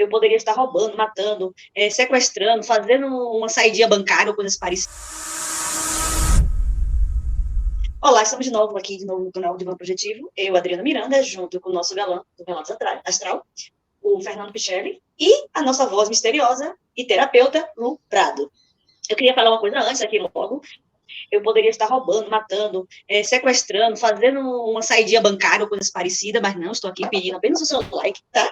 eu poderia estar roubando, matando, sequestrando, fazendo uma saidinha bancária ou coisas parecidas. Olá, estamos de novo aqui no canal de Van Projetivo. Eu, Adriana Miranda, junto com o nosso galã do Relatos Astral, o Fernando Pichelli, e a nossa voz misteriosa e terapeuta, Lu Prado. Eu queria falar uma coisa antes aqui logo. Eu poderia estar roubando, matando, sequestrando, fazendo uma saidinha bancária ou coisas parecidas, mas não, estou aqui pedindo apenas o seu like, tá?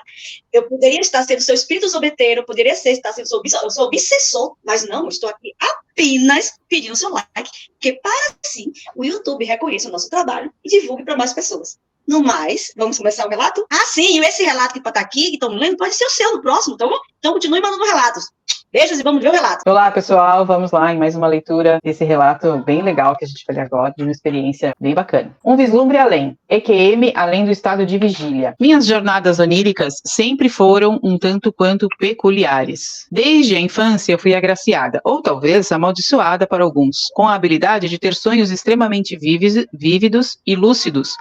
Eu poderia estar sendo seu espírito zombeteiro, poderia estar sendo seu obsessor, mas não, estou aqui apenas pedindo o seu like, porque para assim o YouTube reconheça o nosso trabalho e divulgue para mais pessoas. No mais, vamos começar o relato? Ah, sim, esse relato que está aqui, que estão lendo, pode ser o seu no próximo, tá bom? Então continue mandando relatos. Beijos e vamos ver o relato. Olá, pessoal, vamos lá em mais uma leitura desse relato bem legal que a gente vai ler agora, de uma experiência bem bacana. Um vislumbre além, EQM além do estado de vigília. Minhas jornadas oníricas sempre foram um tanto quanto peculiares. Desde a infância eu fui agraciada, ou talvez amaldiçoada para alguns, com a habilidade de ter sonhos extremamente vívidos e lúcidos,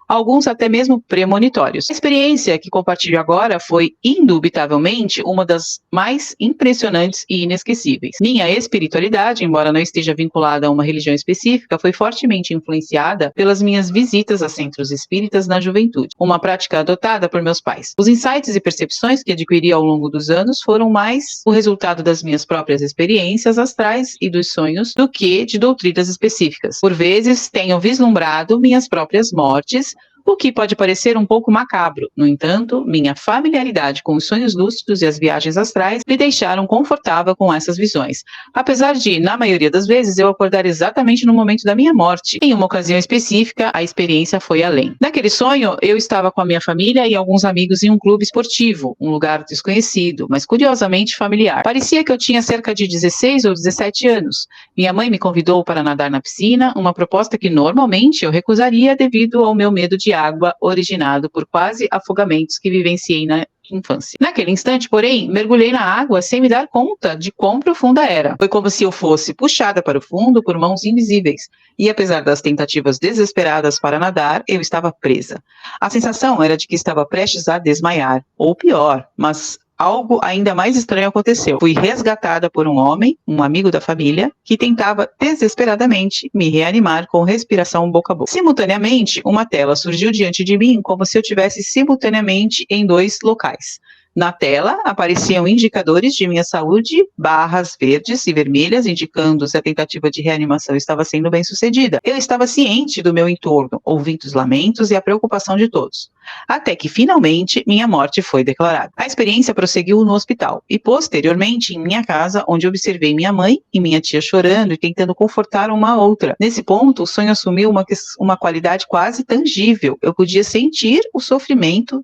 alguns até mesmo premonitórios. A experiência que compartilho agora foi, indubitavelmente, uma das mais impressionantes e inesquecíveis. Minha espiritualidade, embora não esteja vinculada a uma religião específica, foi fortemente influenciada pelas minhas visitas a centros espíritas na juventude, uma prática adotada por meus pais. Os insights e percepções que adquiri ao longo dos anos foram mais o resultado das minhas próprias experiências astrais e dos sonhos do que de doutrinas específicas. Por vezes, tenho vislumbrado minhas próprias mortes, o que pode parecer um pouco macabro. No entanto, minha familiaridade com os sonhos lúcidos e as viagens astrais me deixaram confortável com essas visões, apesar de, na maioria das vezes, eu acordar exatamente no momento da minha morte. Em uma ocasião específica, a experiência foi além. Naquele sonho, eu estava com a minha família e alguns amigos em um clube esportivo, um lugar desconhecido, mas curiosamente familiar. Parecia que eu tinha cerca de 16 ou 17 anos. Minha mãe me convidou para nadar na piscina, uma proposta que normalmente eu recusaria devido ao meu medo de água originado por quase afogamentos que vivenciei na infância. Naquele instante, porém, mergulhei na água sem me dar conta de quão profunda era. Foi como se eu fosse puxada para o fundo por mãos invisíveis, e apesar das tentativas desesperadas para nadar, eu estava presa. A sensação era de que estava prestes a desmaiar, ou pior, mas algo ainda mais estranho aconteceu. Fui resgatada por um homem, um amigo da família, que tentava desesperadamente me reanimar com respiração boca a boca. Simultaneamente, uma tela surgiu diante de mim como se eu estivesse simultaneamente em dois locais. Na tela, apareciam indicadores de minha saúde, barras verdes e vermelhas, indicando se a tentativa de reanimação estava sendo bem sucedida. Eu estava ciente do meu entorno, ouvindo os lamentos e a preocupação de todos. Até que, finalmente, minha morte foi declarada. A experiência prosseguiu no hospital e, posteriormente, em minha casa, onde observei minha mãe e minha tia chorando e tentando confortar uma a outra. Nesse ponto, o sonho assumiu uma qualidade quase tangível. Eu podia sentir o sofrimento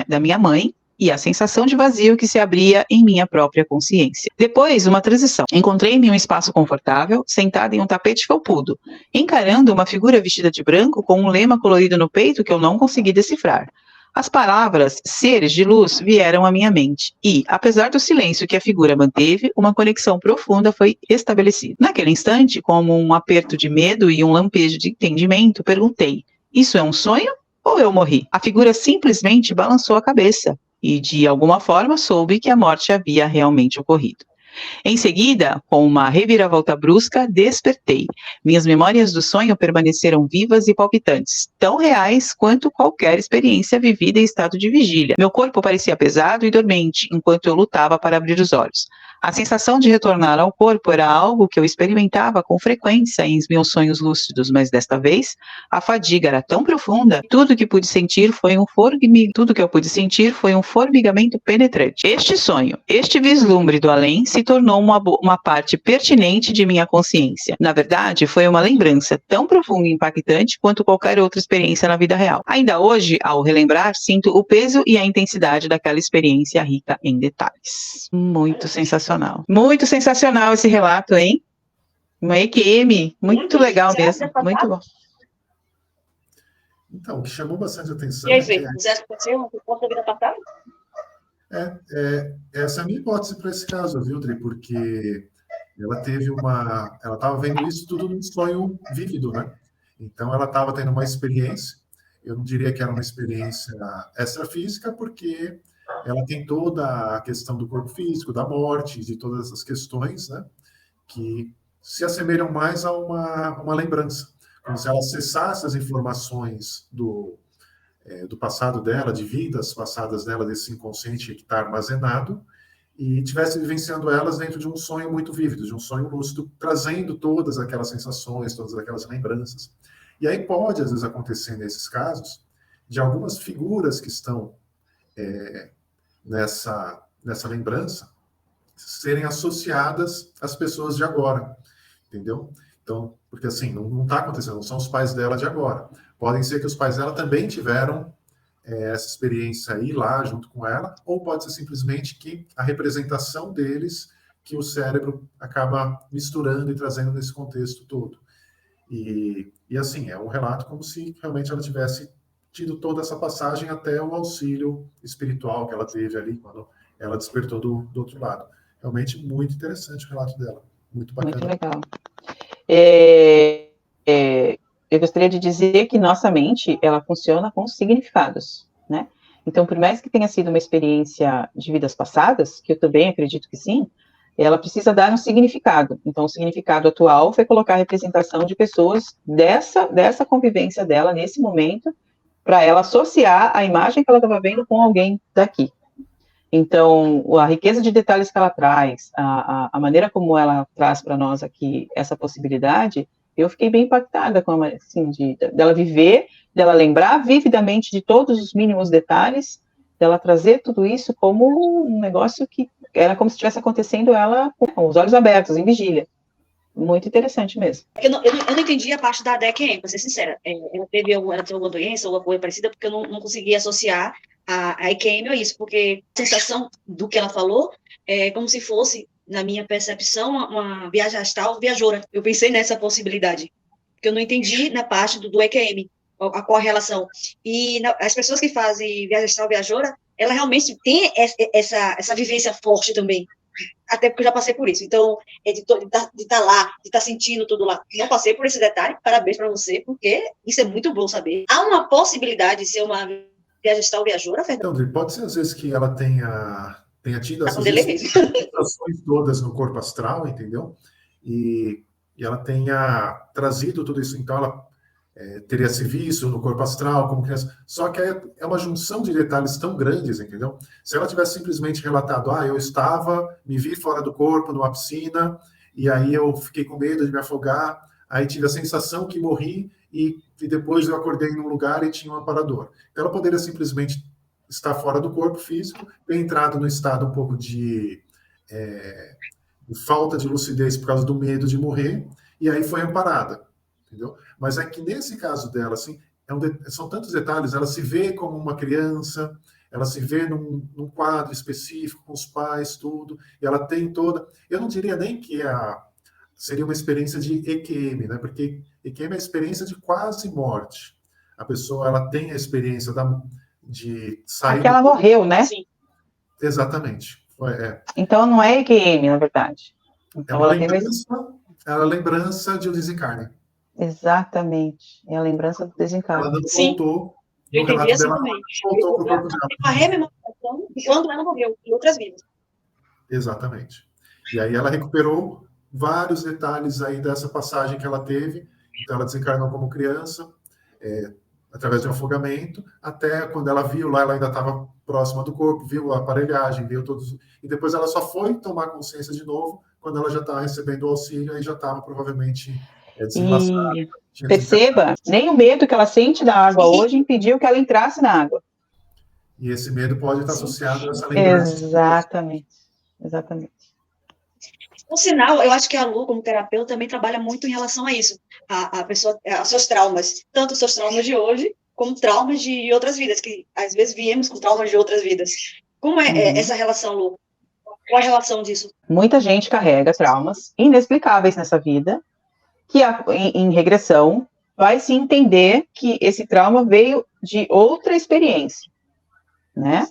da minha mãe e a sensação de vazio que se abria em minha própria consciência. Depois, uma transição. Encontrei-me em um espaço confortável, sentada em um tapete felpudo, encarando uma figura vestida de branco com um lema colorido no peito que eu não consegui decifrar. As palavras seres de luz vieram à minha mente e, apesar do silêncio que a figura manteve, uma conexão profunda foi estabelecida. Naquele instante, como um aperto de medo e um lampejo de entendimento, perguntei: isso é um sonho ou eu morri? A figura simplesmente balançou a cabeça e, de alguma forma, soube que a morte havia realmente ocorrido. Em seguida, com uma reviravolta brusca, despertei. Minhas memórias do sonho permaneceram vivas e palpitantes, tão reais quanto qualquer experiência vivida em estado de vigília. Meu corpo parecia pesado e dormente, enquanto eu lutava para abrir os olhos. A sensação de retornar ao corpo era algo que eu experimentava com frequência em meus sonhos lúcidos, mas desta vez, a fadiga era tão profunda, tudo que eu pude sentir foi um formigamento penetrante. Este sonho, este vislumbre do além, se tornou uma parte pertinente de minha consciência. Na verdade, foi uma lembrança tão profunda e impactante quanto qualquer outra experiência na vida real. Ainda hoje, ao relembrar, sinto o peso e a intensidade daquela experiência rica em detalhes. Muito sensacional. Muito sensacional esse relato, hein? Uma EQM, muito legal mesmo, muito bom. Então, o que chamou bastante atenção... E aí, Fê, você acha que pode ser uma proposta da vida passada? Essa é a minha hipótese para esse caso, viu, Dri? Porque ela estava vendo isso tudo num sonho vívido, né? Então, ela estava tendo uma experiência, eu não diria que era uma experiência extrafísica, porque ela tem toda a questão do corpo físico, da morte, de todas essas questões, né, que se assemelham mais a uma lembrança, como se ela acessasse as informações do passado dela, de vidas passadas dela, desse inconsciente que está armazenado, e estivesse vivenciando elas dentro de um sonho muito vívido, de um sonho lúcido, trazendo todas aquelas sensações, todas aquelas lembranças. E aí pode, às vezes, acontecer nesses casos, de algumas figuras que estão nessa lembrança serem associadas às pessoas de agora, entendeu? Então, porque assim, não está acontecendo, não são os pais dela de agora. Podem ser que os pais dela também tiveram essa experiência aí lá junto com ela, ou pode ser simplesmente que a representação deles que o cérebro acaba misturando e trazendo nesse contexto todo. E assim, é um relato como se realmente ela tivesse tido toda essa passagem até o auxílio espiritual que ela teve ali, quando ela despertou do outro lado. Realmente muito interessante o relato dela, muito bacana. Muito legal. Eu gostaria de dizer que nossa mente, ela funciona com significados, né? Então, por mais que tenha sido uma experiência de vidas passadas, que eu também acredito que sim, ela precisa dar um significado. Então, o significado atual foi colocar a representação de pessoas dessa convivência dela nesse momento, para ela associar a imagem que ela estava vendo com alguém daqui. Então, a riqueza de detalhes que ela traz, a maneira como ela traz para nós aqui essa possibilidade, eu fiquei bem impactada com assim, dela viver, dela lembrar vividamente de todos os mínimos detalhes, dela trazer tudo isso como um negócio que era como se estivesse acontecendo ela com os olhos abertos, em vigília. Muito interessante mesmo. Eu não entendi a parte da DECM, para ser sincera. Ela teve alguma doença ou alguma coisa parecida, porque eu não consegui associar a EQM a isso, porque a sensação do que ela falou é como se fosse, na minha percepção, uma viagem astral viajoura. Eu pensei nessa possibilidade, porque eu não entendi na parte do EQM, a correlação. E as pessoas que fazem viagem astral viajoura, ela realmente tem essa vivência forte também. Até porque eu já passei por isso. Então, de estar lá, de estar sentindo tudo lá. Não passei por esse detalhe, parabéns para você, porque isso é muito bom saber. Há uma possibilidade de ser uma viagem astral viajoura, Fernando? Então, pode ser às vezes que ela tenha tido essas sensações todas no corpo astral, entendeu? E ela tenha trazido tudo isso. Então, ela teria se visto no corpo astral como criança. Só que é uma junção de detalhes tão grandes, entendeu? Se ela tivesse simplesmente relatado, eu me vi fora do corpo numa piscina, e aí eu fiquei com medo de me afogar, aí tive a sensação que morri, e depois eu acordei num lugar e tinha um amparador. Então ela poderia simplesmente estar fora do corpo físico, ter entrado no estado um pouco de falta de lucidez por causa do medo de morrer, e aí foi amparada. Entendeu? Mas é que nesse caso dela, assim, são tantos detalhes, ela se vê como uma criança, ela se vê num quadro específico, com os pais, tudo, e ela tem toda... Eu não diria nem que seria uma experiência de EQM, né? Porque EQM é a experiência de quase morte. A pessoa, ela tem a experiência de sair... Aqui ela morreu, né? Sim. Exatamente. Então não é EQM, na verdade. Então, é uma lembrança de um desencarne. Exatamente. É a lembrança do desencarne. Ela não voltou. Eu entendi assim também. Voltou pro corpo dela. A rememoração de quando ela morreu, em outras vidas. Exatamente. E aí ela recuperou vários detalhes aí dessa passagem que ela teve. Então ela desencarnou como criança, através de um afogamento, até quando ela viu lá, ela ainda estava próxima do corpo, viu a aparelhagem, viu todos... E depois ela só foi tomar consciência de novo quando ela já estava recebendo o auxílio e já estava provavelmente... E perceba, nem o medo que ela sente da água hoje impediu que ela entrasse na água. E esse medo pode estar associado a essa lembrança. Exatamente. Por sinal, eu acho que a Lu, como terapeuta, também trabalha muito em relação a isso, a pessoa, aos seus traumas, tanto os seus traumas de hoje, como traumas de outras vidas, que às vezes viemos com traumas de outras vidas. Como é essa relação, Lu? Qual a relação disso? Muita gente carrega traumas inexplicáveis nessa vida, que em regressão vai se entender que esse trauma veio de outra experiência, né?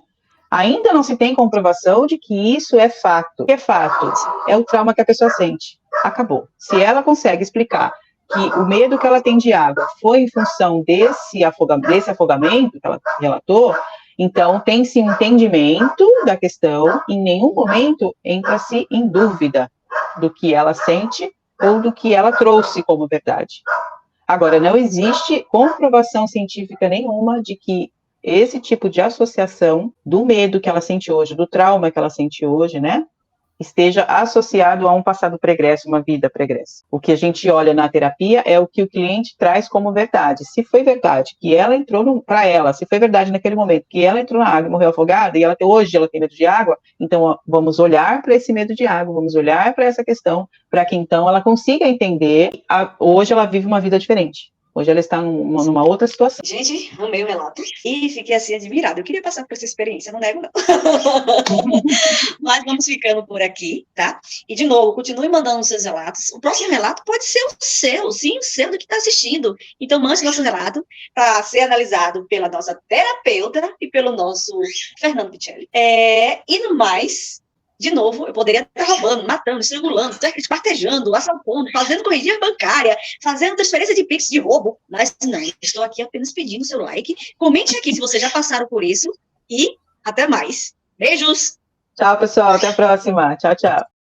Ainda não se tem comprovação de que isso é fato. O que é fato? É o trauma que a pessoa sente. Acabou. Se ela consegue explicar que o medo que ela tem de água foi em função desse afogamento que ela relatou, Então, tem-se um entendimento da questão, em nenhum momento entra-se em dúvida do que ela sente ou do que ela trouxe como verdade. Agora, não existe comprovação científica nenhuma de que esse tipo de associação do medo que ela sente hoje, do trauma que ela sente hoje, né, esteja associado a um passado pregresso, uma vida pregressa. O que a gente olha na terapia é o que o cliente traz como verdade. Se foi verdade que ela entrou para ela, se foi verdade naquele momento que ela entrou na água e morreu afogada, e hoje ela tem medo de água, então ó, vamos olhar para esse medo de água, vamos olhar para essa questão, para que então ela consiga entender, hoje ela vive uma vida diferente. Hoje ela está numa outra situação. Gente, amei o relato e fiquei assim admirada. Eu queria passar por essa experiência, não nego não. Mas vamos ficando por aqui, tá? E de novo, continue mandando os seus relatos. O próximo relato pode ser o seu, sim, o seu do que está assistindo. Então mande nosso relato para ser analisado pela nossa terapeuta e pelo nosso Fernando Picelli. E no mais, de novo, eu poderia estar roubando, matando, estrangulando, espartejando, assaltando, fazendo corridinha bancária, fazendo transferência de Pix de roubo, mas não, estou aqui apenas pedindo seu like. Comente aqui se vocês já passaram por isso e até mais. Beijos! Tchau, pessoal. Até a próxima. Tchau, tchau.